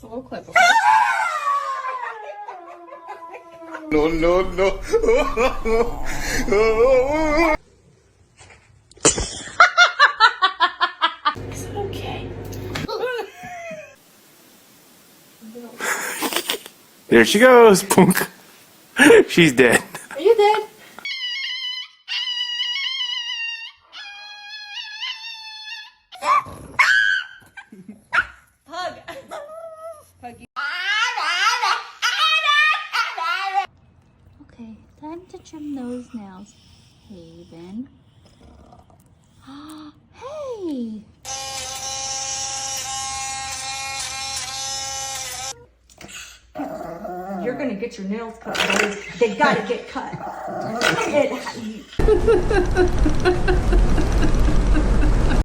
a little clip. No, no, no. Is it okay? There she goes. Punk. She's dead. Are you dead? Hug. Hug you. Okay, time to trim those nails. Haven. Hey! You're gonna get your nails cut, buddy. They gotta get cut.